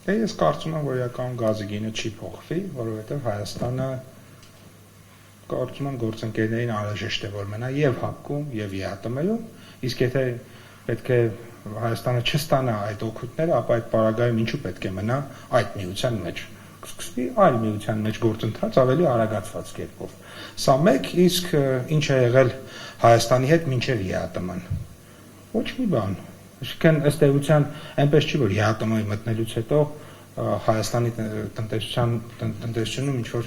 Ես կարծում եմ, որ իրականում գազի գինը չի փոխվի, որովհետև Հայաստանը կարծում եմ գործընկերներին անհրաժեշտ է որ մնա եւ ՀԱՊԿ-ում եւ ԵԱՏՄ-ում, իսկ եթե պետք է Հայաստանը չստանա այդ օգուտները, ապա այդ պարագայում ինչու պետք է մնա այդ միության մեջ։ Սկսվի այլ միության մեջ գործընթաց ավելի արագացված կերպով։ Սա մեկ, իսկ ինչ է եղել Հայաստանի հետ մինչև ԵԱՏՄ-ն։ Ոչ մի բան։ Այսինքն ըստ էության այնպես չի, որ ԵԱՏՄ-ի մտնելուց հետո Հայաստանի տնտեսությունում ինչ-որ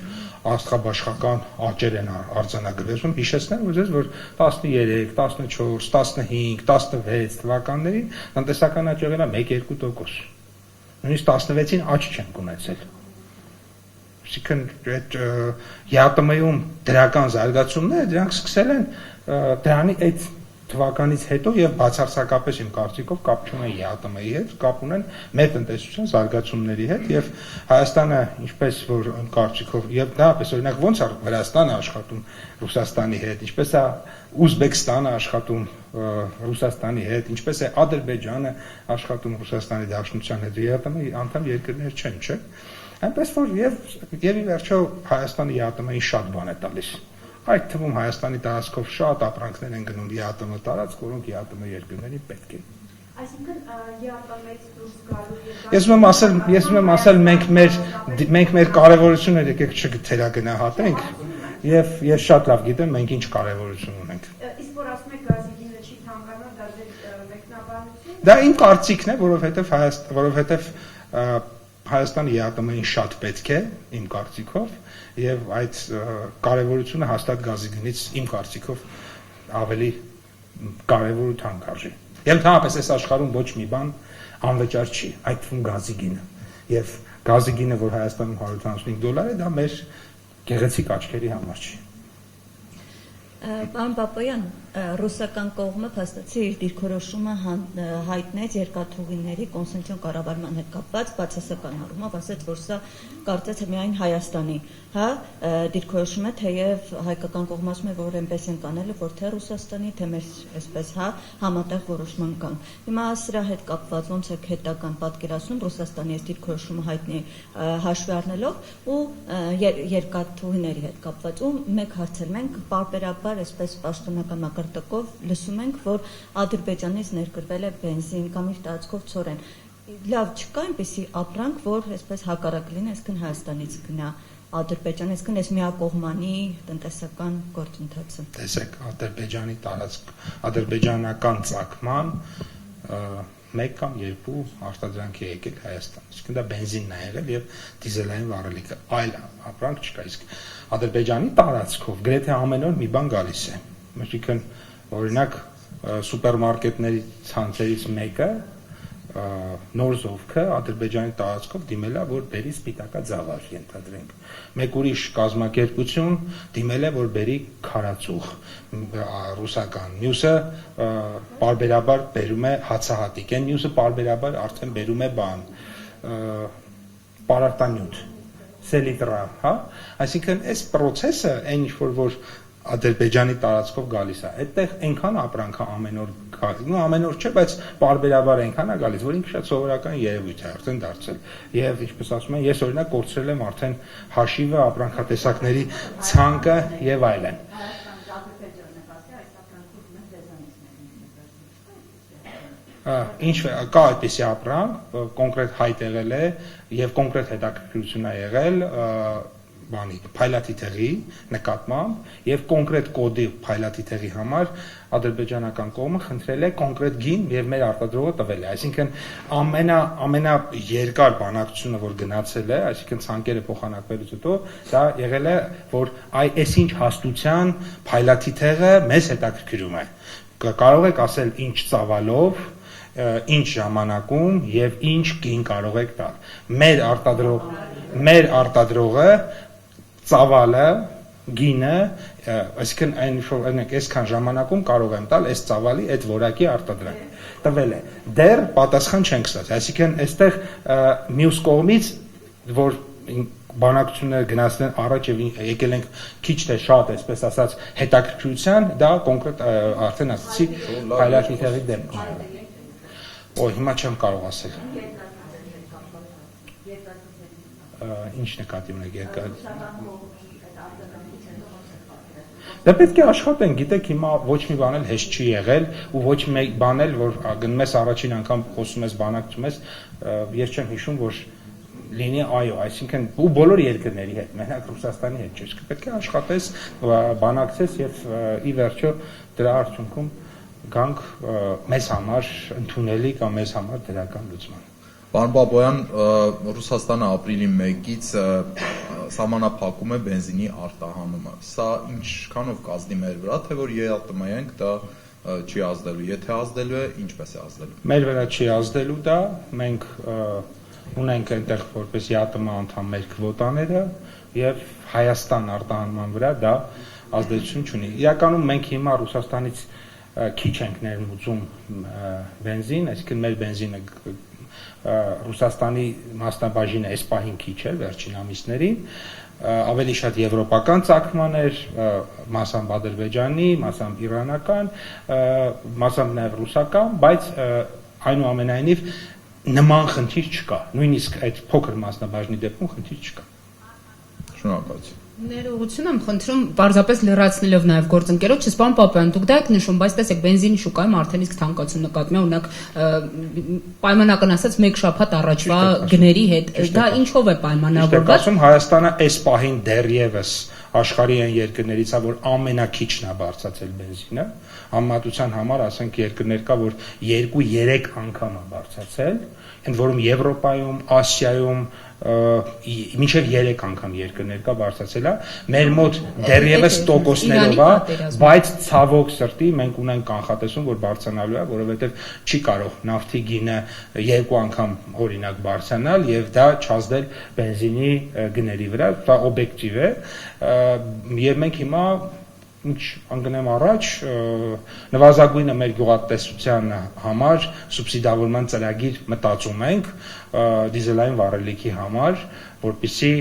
աստղաբաշխական աճեր են արձանագրվում, հիշեցնեմ ուզես, որ 13, 14, 15, 16 թվականներին տնտեսական աճ եղել է 1-2%, նույնիսկ 16-ին աճ չենք ունեցել։ Այսինքն այդ ԵԱՏՄ-ում դրական զարգացումները դրանք սկսել են դրանի այդ թվականից հետո եւ բացարձակապես իմ կարծիքով կապ չունեն ԵԱՏՄ-ի հետ, կապ ունեն մեր տնտեսության զարգացումների հետ եւ Հայաստանը ինչպես որ իմ կարծիքով եւ դրանպես օրինակ ոնց է Վրաստանը աշխատում Ռուսաստանի հետ, ինչպես է Ուզբեկստանը աշխատում Ռուսաստանի հետ, ինչպես է Ադրբեջանը աշխատում Ռուսաստանի Դաշնության հետ, ԵԱՏՄ-ի անդամ երկրներ չեն, չէ՞։ Այնպես որ եւ ի վերջո Հայաստանը ԵԱՏՄ-ին շատ բան է տալիս։ Այդ թվում Հայաստանի տարածքով շատ ապրանքներ են գնում ԵԱՏՄ տարածք, որոնք ԵԱՏՄ երկրներին պետք են։ Այսինքն ԵԱՏՄ-ից դուրս գալու Ես ուզում եմ ասել մենք մեր կարևորությունը եկեք չթերագնահատենք եւ ես շատ լավ գիտեմ մենք ինչ կարևորություն ունենք։ Իսկ որ ասում եք գազի գինը չի թանկանա, դա ձեր մեկնաբանություն։ Դա իմ կարծիքն է, որովհետեւ Հայաստանը ԵԱՏՄ-ին շատ պետք է, իմ կարծիքով, եւ այդ կարևորությունը հաստատ գազի գնից իմ կարծիքով ավելի կարևոր ու թանկարժի։ Եվ ընդհանրապես այս աշխարհում ոչ մի բան անվճար չի, այդ թվում գազի գինը։ Եվ գազի գինը, որ Հայաստանում $175 է, դա մեր գեղեցիկ աչքերի համար չի։ Պարոն Պապոյան, ռուսական կողմը փաստացի իր դիրքորոշումը հայտնեց երկաթուղիների կոնսենսիոն կառավարման հետ կապված բացասական առումով, ասաց, որ սա կարծես միայն Հայաստանի, դիրքորոշում է, թեև հայկական կողմը ասում է, որ այնպես են կանել, որ թե Ռուսաստանի, թե մեր այսպես համատեղ որոշման կան։ Հիմա սրա հետ կապված ոնց է հետական պատկերացնում Ռուսաստանի այս դիրքորոշումը հայտնի հաշվի առնելով ու երկաթուղիների հետ կապված ու մեկ հարցել մենք պարբերաբար այսպես պաշտոնական մակարդակով լսում ենք, որ Ադրբեջանից ներկրվել է բենզին կամ իր տարածքով ցորեն։ Լավ, չկա այնպեսի ապրանք, որ այսպես հակառակ լինի, այսինքն Հայաստանից գնա Ադրբեջանից գնա, այս միակողմանի տնտեսական գործընթացը։ Տեսեք, Ադրբեջանի տարածք, ադրբեջանական ծագման 1 կամ 2 արտադրանք է եկել Հայաստան։ Իսկ դա բենզինն է եղել եւ դիզելային վառելիքը։ Այլ ապրանք չկա։ Իսկ Ադրբեջանի տարածքով գրեթե ամեն օր մի բան գալիս է։ Այսինքն օրինակ սուպերմարկետների ցանցերից մեկը նոր զովքը Ադրբեջանի տարածքով դիմել է, որ բերի սպիտակաձավար ենթադրենք։ Մեկ ուրիշ կազմակերպություն դիմել է, որ բերի քարածուխ ռուսական։ Մյուսը պարբերաբար բերում է հացահատիկ, այն մյուսը պարբերաբար արդեն բերում է բան պարարտանյութ, սելիտրա, հա։ Այսինքն այս process-ը այն ինչ որ Ադրբեջանի տարածքով գալիս է։ Այդտեղ այնքան ապրանքը ամեն օր ամեն օր չէ, բայց պարբերաբար այնքան է գալիս, որ ինքը շատ սովորական երևույթ է արդեն դարձել։ Եվ ինչպես ասում են, ես օրինակ կորցրել եմ արդեն հաշիվը, ապրանքատեսակների ցանկը եւ այլն։ Ինչ կա այդպիսի ապրանք, կոնկրետ հայտ եղել է եւ կոնկրետ հետաքրքրություն է եղել փայլատի թղի նկատմամբ եւ կոնկրետ կոդի փայլատի թղի համար ադրբեջանական կողմը խնդրել է կոնկրետ գին եւ մեր արտադրողը տվել է։ Այսինքն ամենաերկար բանակցությունը, որ գնացել է, այսինքն ցանկերը փոխանակվելուց հետո դա եղել է, որ այսինչ հաստության փայլատի թղը մեզ հետաքրքրում է։ Կարող եք ասել ինչ ծավալով, ինչ ժամանակում եւ ինչ գին կարող եք տալ։ Մեր արտադրողը ծավալը, գինը, այսինքն այնք այսքան ժամանակում կարող եմ տալ այս ծավալի այդ որակի արտադրանք։ Տվել է։ Դեռ պատասխան չենք ստացել։ Այսինքն այստեղ մյուս կողմից, որ բանակցությունները գնացնեն առաջ եւ եկել ենք քիչ թե շատ, այսպես ասած, հետաքրքրության, դա կոնկրետ արդեն ասացի փայլատի թղի դեպքում։ Հիմա չեմ կարող ասել։ Ինչ նկատի ունեք Դա պետք է աշխատեն, գիտեք, հիմա ոչ մի բան էլ հեշտ չի եղել ու ոչ մի բան էլ, որ գնում ես առաջին անգամ խոսում ես, բանակցում ես, ես չեմ հիշում, որ լինի այո, այսինքն ու բոլոր երկրների հետ, մենակ Ռուսաստանի հետ չէ, պետք է աշխատես, բանակցես եւ ի վերջո դրա արդյունքում գանք մեզ համար ընդունելի կամ մեզ համար դրական լուծման։ Պարոն Բաբոյան, Ռուսաստանը ապրիլի 1-ից սահմանափակում է բենզինի արտահանումը։ Սա ինչքանով կազդի մեր վրա, թե որ ԵԱՏՄ-ենք դա չի ազդելու, եթե ազդելու է, ինչպես է ազդելու։ Մեր վրա չի ազդելու դա, մենք ունենք այնտեղ որպես ԵԱՏՄ անդամ մեր քվոտաները եւ Հայաստան արտահանման վրա դա ազդեցություն չունի։ Իրականում մենք հիմա Ռուսաստանից քիչ ենք ներմուծում բենզին, այսինքն մեր բենզինը Ռուսաստանի մասնաբաժինը այս պահին քիչ է վերջին ամիսներին, ավելի շատ եվրոպական ծագման էր, մասամբ Ադրբեջանի, մասամբ իրանական, մասամբ նաև ռուսական, բայց այնուամենայնիվ նման խնդիր չկա, նույնիսկ այդ փոքր մասնաբաժնի դեպքում խնդիր չկա։ Շնորհակալություն։ Ներողություն եմ խնդրում պարզապես լրացնելով նաև գործընկերոջս, պարոն Պապյան, դուք դա եք նշում, բայց տեսեք բենզինի շուկայում արդեն իսկ թանկացում նկատվում է, օրինակ պայմանական ասած 1 շաբաթ առաջվա գների հետ, դա ինչով է պայմանավորված։ Հայաստանը այս պահին դեռևս աշխարհի այն երկրներից է, որ ամենակիչն է բարձրացել բենզինը, համեմատության համար ասենք երկրներ կա, որ 2-3 անգամ է բարձրացել, ընդ որում Եվրոպայում, Ասիայում մինչև 3 անգամ երկրներ կա բարձրացել է, մեր մոտ դեռևս տոկոսներով է, բայց ցավոք սրտի մենք ունենք կանխատեսում, որ բարձրանալու է, որովհետև չի կարող նավթի գինը 2 անգամ օրինակ բարձրանալ եւ դա չազդել բենզինի գների վրա, դա օբյեկտիվ է, եւ մենք հիմա ինչ անգնեմ առաջ նվազագույնը մեր գյուղատնտեսության համար սուբսիդավորման ծրագիր մտածում ենք դիզելային վառելիքի համար, որպեսզի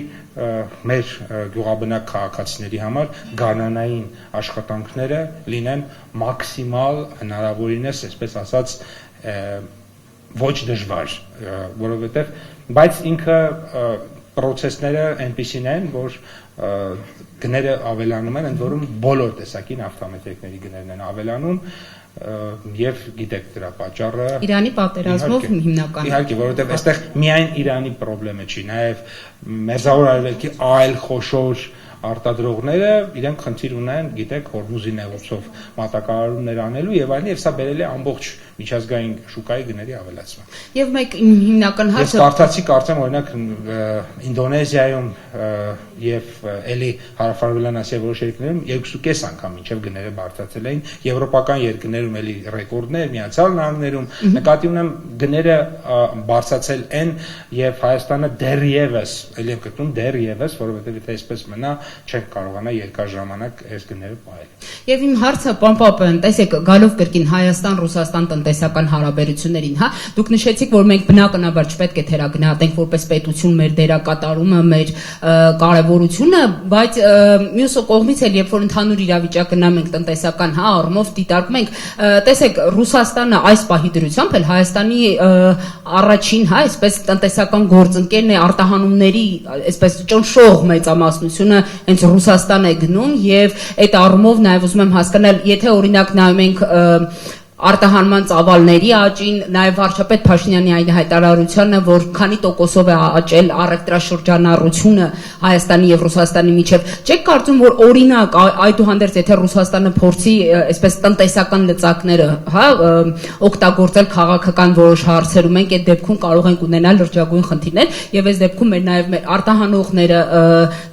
մեր գյուղաբնակ քաղաքացիների համար գարնանային աշխատանքները լինեն մաքսիմալ հնարավորինս, այսպես ասած, ոչ դժվար, որովհետև բայց ինքը պրոցեսները այնպիսին են, որ գները ավելանում են, ընդ որում բոլոր տեսակի նավթամետերքների գներն են ավելանում եւ գիտեք դրա պատճառը Իրանի պատերազմով հիմնական իհարկե, որովհետեւ այստեղ միայն Իրանի խնդրեմը չի, նաեւ Մերձավոր Արևելքի այլ խոշոր արտադրողները իրենք խնդիր ունեն, գիտեք, Հորմուզի նեղուցով մատակարարումներ անելու եւ այլն, եւ սա բերել է ամբողջ միջազգային շուկայի գների ավելացման։ Եվ մեկ հիմնական հարցը Ես կարծացի, կարծեմ օրինակ Ինդոնեզիայում եւ էլի հարավարևելյան Ասիայի որոշ երկրներում 2.5 անգամ մինչեւ գները բարձրացել էին, եվրոպական երկրներում էլի ռեկորդներ, Միացյալ Նահանգներում նկատի ունեմ գները բարձրացել են եւ Հայաստանը դեռևս, էլի եմ կրկնում դեռևս, որովհետեւ եթե այսպես մնա չենք կարողանա երկար ժամանակ այս գները պահել։ Եվ իմ հարցը պամպապն, տեսեք, գալով կրկին Հայաստան-Ռուսաստան տնտեսական հարաբերություններին, հա, դուք նշեցիք, որ մենք բնականաբար չպետք է թերագնահատենք որպես պետություն մեր դերակատարումը, մեր կարևորությունը, բայց մյուս կողմից էլ երբ որ ընդհանուր իրավիճակը նայենք տնտեսական, հա, առումով դիտարկում ենք, տեսեք, Ռուսաստանը այս պահի դրությամբ էլ Հայաստանի առաջին, հա, այսպես տնտեսական գործընկերն է, արտահանումների, այսպես ճնշող մեծամասնությունը հենց Ռուսաստան է գնում եւ այդ առումով նաեւ ուզում եմ հասկանալ, եթե օրինակ նայում ենք արտահանման ծավալների աճին, նաև վարչապետ Փաշինյանի այն հայտարարությանը, որ քանի տոկոսով է աճել առևտրաշրջանառությունը Հայաստանի եւ Ռուսաստանի միջև, չեք կարծում, որ օրինակ այդուհանդերձ եթե Ռուսաստանը փորձի այսպես տնտեսական լծակները, հա, օգտագործել քաղաքական որոշ հարցերում, մենք այդ դեպքում կարող ենք ունենալ լրջագույն խնդիրներ եւ այս դեպքում մեր նաև մեր արտահանողները,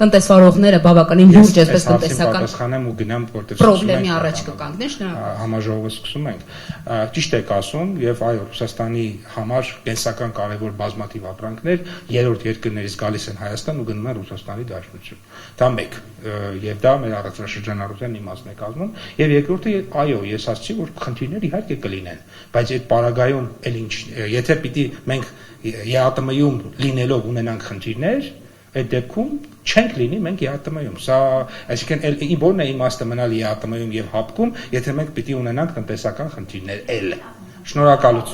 տնտեսվարողները բավականին լուրջ այսպես տնտեսական պատասխանեմ ու գնամ որտեղ պրոբլեմի առաջ կկանգնեն, շնորհակալ համաժողովը սկսում ենք ճիշտ եք ասում եւ այո Ռուսաստանի համար կենսական կարևոր բազմաթիվ ապրանքներ երրորդ երկրներից գալիս են Հայաստան ու գնում են Ռուսաստանի Դաշնություն դա մեկ եւ դա մեր առևտրաշրջանառության իմաստն է կազմում եւ երկրորդը այո ես ասացի որ խնդիրներ իհարկե կլինեն բայց այդ պարագայում էլ ինչ եթե պիտի մենք ԵԱՏՄ-ում լինելով ունենանք խնդիրներ այդ դեպքում չենք լինի մենք ԵԱՏՄ-ում։ Սա, այսինքն որն է իմաստը մնալ ԵԱՏՄ-ում եւ հապկում, եթե մենք պիտի ունենանք տնտեսական խնդիրներ էլ։ Շնորհակալություն։